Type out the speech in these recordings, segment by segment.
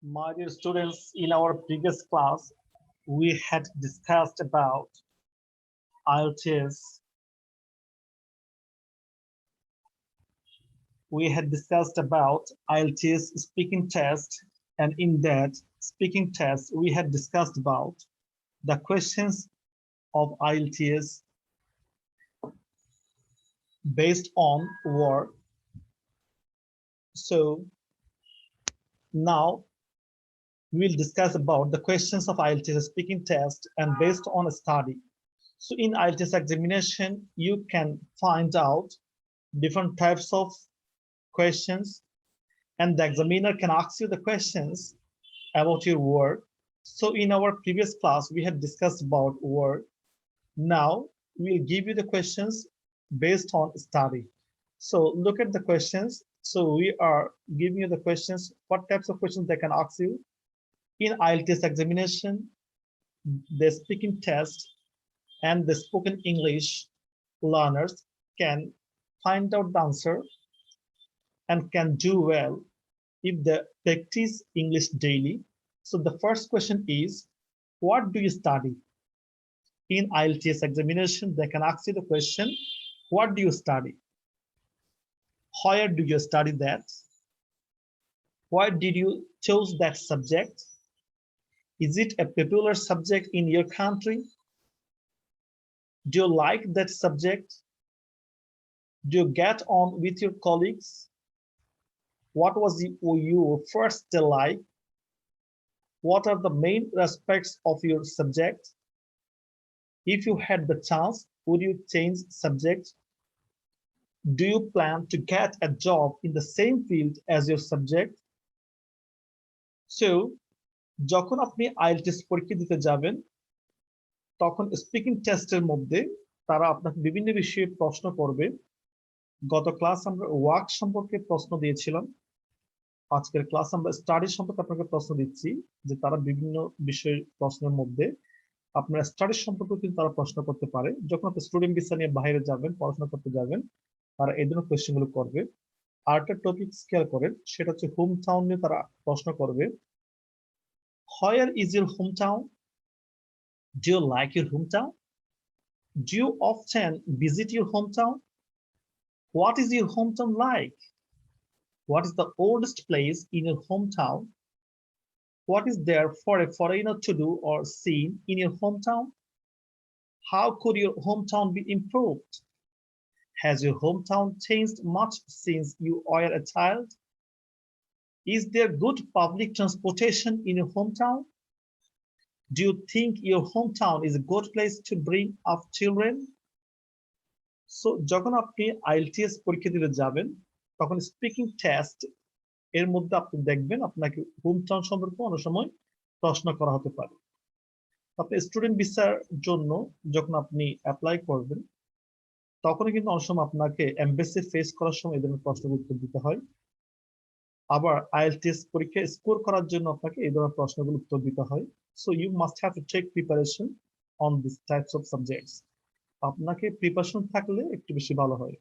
My dear students, in our previous class, we had discussed about IELTS. We had discussed about IELTS speaking test, and in that speaking test, we had discussed about the questions of IELTS based on word. So now we will discuss about the questions of IELTS speaking test and based on a study. So in IELTS examination, you can find out different types of questions, and the examiner can ask you the questions about your word. So in our previous class, we had discussed about word. Now we'll give you the questions based on study. So look at the questions. So we are giving you the questions, what types of questions they can ask you. In IELTS examination, the speaking test, and the spoken English learners can find out the answer and can do well if they practice English daily. So the first question is, what do you study? In IELTS examination, they can ask you the question, what do you study? Where do you study that? Why did you choose that subject? Is it a popular subject in your country? Do you like that subject? Do you get on with your colleagues? What was your first day like? What are the main aspects of your subject? If you had the chance, would you change subject? Do you plan to get a job in the same field as your subject? So, যখন আপনি IELTS পরীক্ষা দিতে যাবেন, তখন speaking টেস্টের মধ্যে তারা আপনাকে বিভিন্ন বিষয়ে প্রশ্ন করবে। গত ক্লাস আমরা ওয়ার্ক সম্পর্কে প্রশ্ন দিয়েছিলাম। আজকের ক্লাস আমরা স্টাডি সম্পর্কে আপনাকে প্রশ্ন দিচ্ছি, যে তারা বিভিন্ন বিষয়ের প্রশ্নের মধ্যে আপনার স্টাডি সম্পর্কে কিন্তু তারা প্রশ্ন করতে পারে। যখন আপনি স্টুডেন্ট ভিসা নিয়ে বাইরে যাবেন, পড়াশোনা করতে যাবেন, তারা এই ধরনের কোয়েশ্চেন গুলো করবে। আর একটা টপিক স্কেল করেন, সেটা হচ্ছে হোম টাউন নিয়ে তারা প্রশ্ন করবে। Where is your hometown? Do you like your hometown? Do you often visit your hometown? What is your hometown like? What is the oldest place in your hometown? What is there for a foreigner to do or see in your hometown? How could your hometown be improved? Has your hometown changed much since you were a child? Is there good public transportation in your hometown? Do you think your hometown is a good place to bring up children? So, যখন আপনি IELTS পরীক্ষা দিতে যাবেন, তখন speaking test এর মধ্যে আপনি দেখবেন আপনাকে হোম টাউন সম্পর্কে অনেক সময় প্রশ্ন করা হতে পারে। আপনি স্টুডেন্ট ভিসার জন্য যখন আপনি অ্যাপ্লাই করবেন, তখন কিন্তু অনেক সময় আপনাকে এমবেসি ফেস করার সময় এই ধরনের প্রশ্নের উত্তর দিতে হয়। আবার IELTS পরীক্ষায় স্কোর করার জন্য আপনাকে এই ধরনের প্রশ্নগুলো উত্তর দিতে হয়। So you must have to take preparation on this types of subjects. আপনাকে প্রিপারেশন থাকলে একটু বেশি ভালো হয়।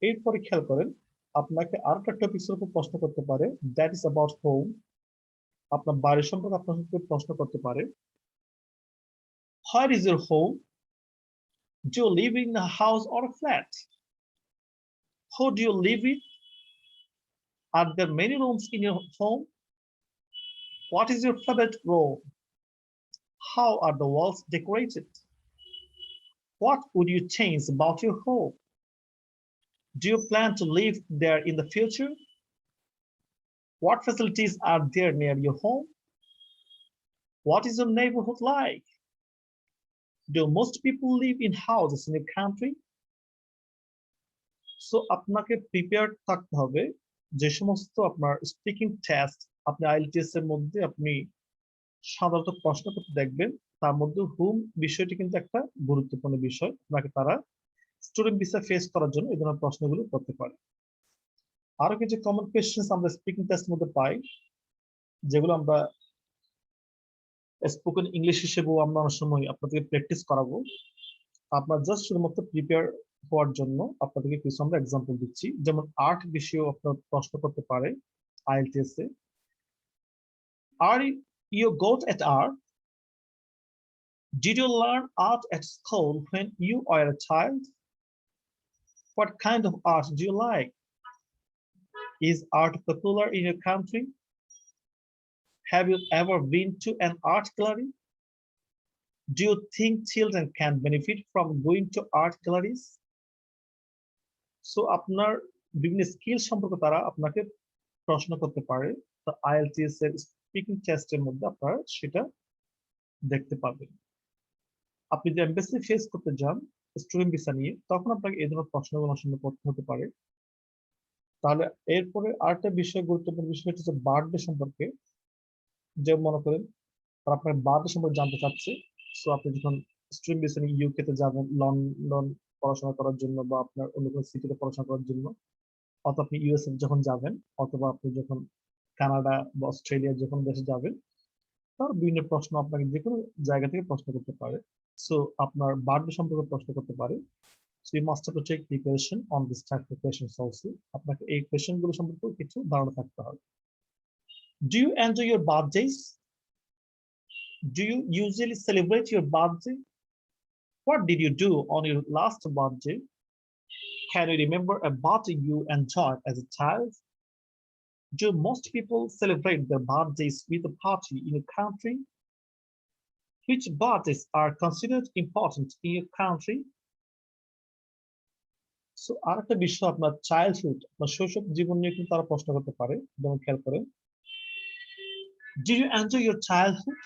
এরপরে খেয়াল করেন, আপনাকে আরেকটা টপিকসের উপর প্রশ্ন করতে পারে, দ্যাট ইজ অ্যাবাউট হোম। আপনার বাড়ি সম্পর্কে আপনাকে প্রশ্ন করতে পারে, where is your home? Do you live in a house or a flat? Who do you live with? Are there many rooms in your home? What is your favorite room? How are the walls decorated? What would you change about your home? Do you plan to live there in the future? What facilities are there near your home? What is your neighborhood like? Do most people live in houses in your country? So আপনাকে prepared থাকতে হবে, যে সমস্ত আপনার speaking test আপনি IELTS এর মধ্যে আপনি সাধারণত প্রশ্ন করতে দেখবেন, তার মধ্যে হোম বিষয়টি কিন্তু একটা গুরুত্বপূর্ণ বিষয়। আপনাকে তারা স্টুডেন্ট ভিসা ফেস করার জন্য এই ধরনের প্রশ্নগুলো করতে পারে। আরো কিছু কমন কোয়েশ্চেন আমরা স্পিকিং টেস্টের মধ্যে পাই, যেগুলো আমরা স্পোকেন ইংলিশ হিসেবেও আমরা অনেক সময় আপনাদেরকে প্র্যাকটিস করাবো। আপনার জাস্ট শুধুমাত্র প্রিপেয়ার হওয়ার জন্য আপনাদেরকে কিছু আমরা এক্সাম্পল দিচ্ছি। যেমন আর্ট বিষয়েও আপনার প্রশ্ন করতে পারে IELTS A. Are you good at art? Did you learn art at school when you were a child? What kind of art do you like? Is art popular in your country? Have you ever been to an art gallery? Do you think children can benefit from going to art galleries? So আপনার বিভিন্ন skill সম্পর্কে তারা আপনাকে প্রশ্ন করতে পারে। তো IELTS এর স্পিকিং টেস্টের মধ্যে আপনারা সেটা দেখতে পাবেন। আপনি যে এমবেসি ফেস করতে যান স্টুডেন্ট ভিসা নিয়ে, তখন আপনাকে এই ধরনের প্রশ্নগুলো সম্মুখীন করতে হতে পারে। তাহলে এরপরে আরেকটা বিষয়, গুরুত্বপূর্ণ বিষয় হচ্ছে বার্থডে সম্পর্কে। যে মনে করেন তারা আপনার বার্থডে সম্পর্কে জানতে চাচ্ছে। সো আপনি যখন স্টুডেন্ট ভিসা নিয়ে ইউকে তে যাবেন লন্ডন পড়াশোনা করার জন্য, বা আপনার অন্য কোনো সিটিতে পড়াশোনা করার জন্য, অথবা আপনি ইউএসএ যখন যাবেন, অথবা আপনি যখন কানাডা বা অস্ট্রেলিয়া যখন দেশে যাবেন, তার বিভিন্ন প্রশ্ন আপনাকে যে কোনো জায়গা থেকে প্রশ্ন করতে পারে। সো আপনার বার্থডে সম্পর্কে প্রশ্ন করতে পারে। So you must have to take preparation on this type of questions also. আপনাকে এই কোয়েশ্চেনগুলো সম্পর্কে কিছু ধারণা থাকতে হবে। Do you enjoy your birthdays? Do you usually celebrate your birthday? What did you do on your last birthday? Can you remember a birthday you enjoyed as a child? Do most people celebrate their birthdays with a party in your country? Which birthdays are considered important in your country? So আরেকটা বিষয় আপনার childhood বা শৈশব জীবন নিয়ে কিন্তু তারা প্রশ্ন করতে পারে। যেমন খেয়াল করেন, Did you enjoy your childhood?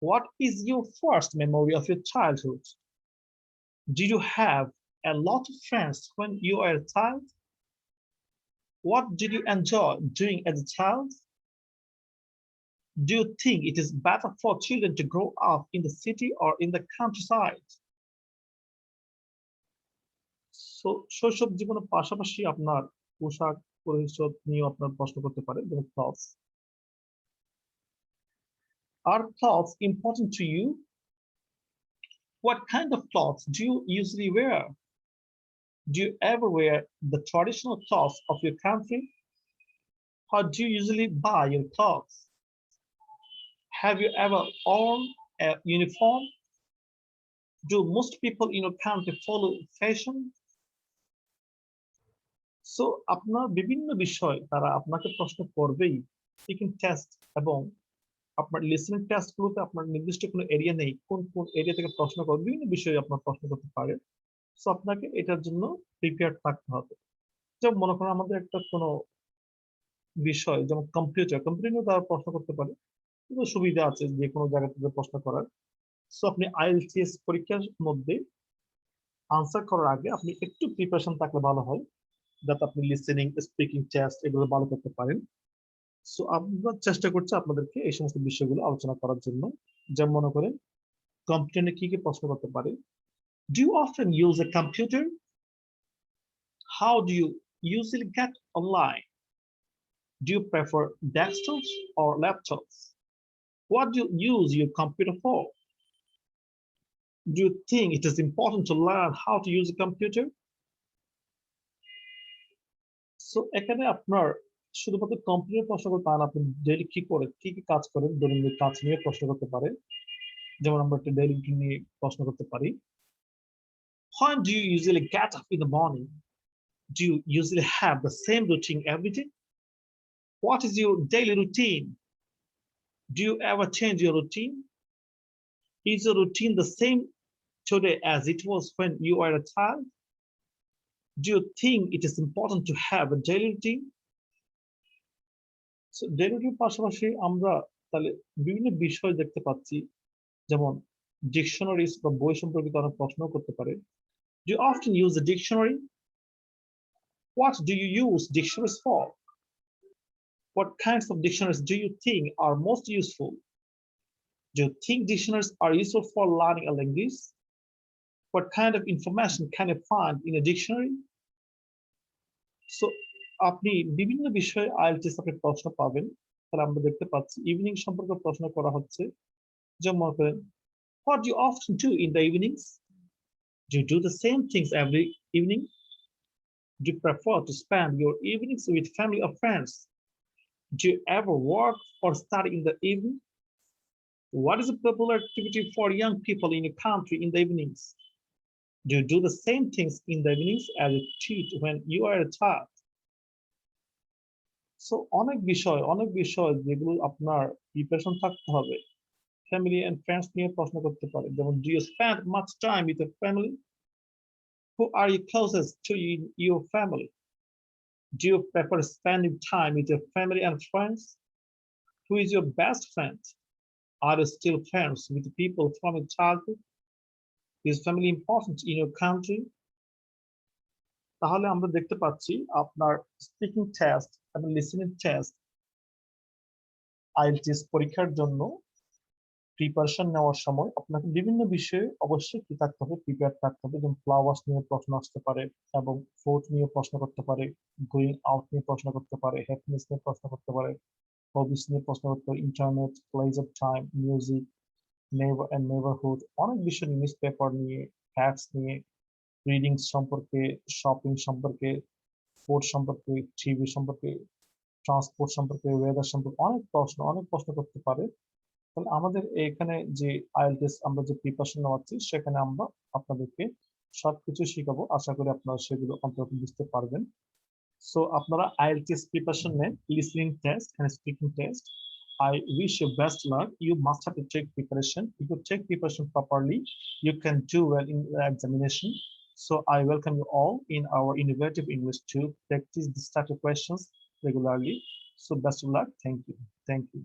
What is your first memory of your childhood? Did you have a lot of friends when you were a child? What did you enjoy doing as a child? Do you think it is better for children to grow up in the city or in the countryside? So শৈশব জীবনের পাশাপাশি আপনার পোশাক পরিচ্ছদ নিয়ে আপনার প্রশ্ন করতে পারে, যেমন clothes. Are clothes important to you? What kind of clothes do you usually wear? Do you ever wear the traditional clothes of your country? How do you usually buy your clothes? Have you ever worn a uniform? Do most people in your country follow fashion? So আপনার বিভিন্ন বিষয় তারা আপনাকে প্রশ্ন করবেই। Speaking test এবং আপনার listening test গুলোতে আপনার নির্দিষ্ট কোনো এরিয়া নেই, কোন কোন এরিয়া থেকে প্রশ্ন করবে, বিভিন্ন বিষয়ে আপনার প্রশ্ন করতে পারে। সো আপনাকে এটার জন্য প্রিপেয়ার থাকতে হবে। যেমন মনে করেন আমাদের একটা কোনো বিষয়, যেমন কম্পিউটার নিয়ে তারা প্রশ্ন করতে পারে, কিন্তু সুবিধা আছে যে কোনো জায়গা থেকে প্রশ্ন করার। সো আপনি আইএলটিএস পরীক্ষার মধ্যে আনসার করার আগে আপনি একটু প্রিপারেশন থাকলে ভালো হয়, যাতে আপনি লিসেনিং স্পিকিং টেস্ট এগুলো ভালো করতে পারেন। সো আমরা চেষ্টা করছি আপনাদেরকে এই সমস্ত বিষয়গুলো আলোচনা করার জন্য। যেমন মনে করেন কম্পিউটারে কি কি প্রশ্ন করতে পারে। Do you often use a computer? How do you usually get online? Do you prefer desktops or laptops? What do you use your computer for? Do you think it is important to learn how to use a computer? So এখানে আপনার শুধুমাত্র computer প্রশ্ন করতে পারেন, আপনি daily কি করেন, কি কি কাজ করেন, দৈনন্দিন কাজ নিয়ে প্রশ্ন করতে পারে। যেমন আমরা একটা ডেইলি রুটিন নিয়ে প্রশ্ন করতে পারি। When do you usually get up in the morning? Do you usually have the same routine every day? What is your daily routine? Do you ever change your routine? Is your routine the same today as it was when you were a child? Do you think it is important to have a daily routine? So daily routine পাশাপাশি আমরা তাহলে বিভিন্ন বিষয় দেখতে পাচ্ছি, যেমন dictionaries বা বই সম্পর্কিত অনেক প্রশ্ন করতে পারে। Do you often use a dictionary? What do you use dictionaries for? What kinds of dictionaries do you think are most useful? Do you think dictionaries are useful for learning a language? What kind of information can you find in a dictionary? So আপনি বিভিন্ন বিষয়ে IELTS আপনি প্রশ্ন পাবেন। তাহলে আমরা দেখতে পাচ্ছি ইভিনিং সম্পর্কে প্রশ্ন করা হচ্ছে। যেমন মনে করেন, what do you often do in the evenings? Do you do the same things every evening? Do you prefer to spend your evenings with family or friends? Do you ever work or study in the evening? What is a popular activity for young people in your country in the evenings? Do you do the same things in the evenings as you did when you were a child? So অনেক বিষয় যেগুলো আপনার preparation থাকতে হবে family and friends নিয়ে প্রশ্ন করতে পারে যেমন do you spend much time with your family? Who are you closest to in your family? Do you prefer spending time with your family and friends? Who is your best friend? Are you still friends with people from your childhood? Is family important in your country? তাহলে আমরা দেখতে পাচ্ছি আপনার speaking test এবং listening test IELTS পরীক্ষার জন্য preparation নেওয়ার সময় আপনাকে বিভিন্ন বিষয়ে অবশ্যই কি থাকতে হবে প্রিপেয়ার থাকতে হবে যেমন ফ্লাওয়ার্স নিয়ে প্রশ্ন আসতে পারে এবং ফুড নিয়ে প্রশ্ন করতে পারে গোয়িং আউট নিয়ে প্রশ্ন করতে পারে হ্যাপিনেস নিয়ে প্রশ্ন করতে পারে হবিস নিয়ে প্রশ্ন করতে পারে internet pleasure time music neighbour and neighbourhood অনেক বিষয় নিউজ পেপার নিয়ে ফ্যাক্টস নিয়ে রিডিং সম্পর্কে শপিং সম্পর্কে ফুড সম্পর্কে টিভি সম্পর্কে ট্রান্সপোর্ট সম্পর্কে ওয়েদার সম্পর্কে অনেক প্রশ্ন করতে পারে তাহলে আমাদের এখানে যে আইএলটিএস আমরা যে প্রিপারেশন নেওয়াচ্ছি সেখানে আমরা আপনাদেরকে সবকিছু শিখাবো আশা করি আপনারা সেগুলো অন্তত বুঝতে পারবেন সো আপনারা আইএলটিএস প্রিপারেশন নেন listening test and speaking test I wish you best luck. You must have to take preparation. If you take preparation properly, you can do well in the examination. So I welcome you all in our innovative English to practice this type of questions regularly. So best of luck. Thank you. Thank you.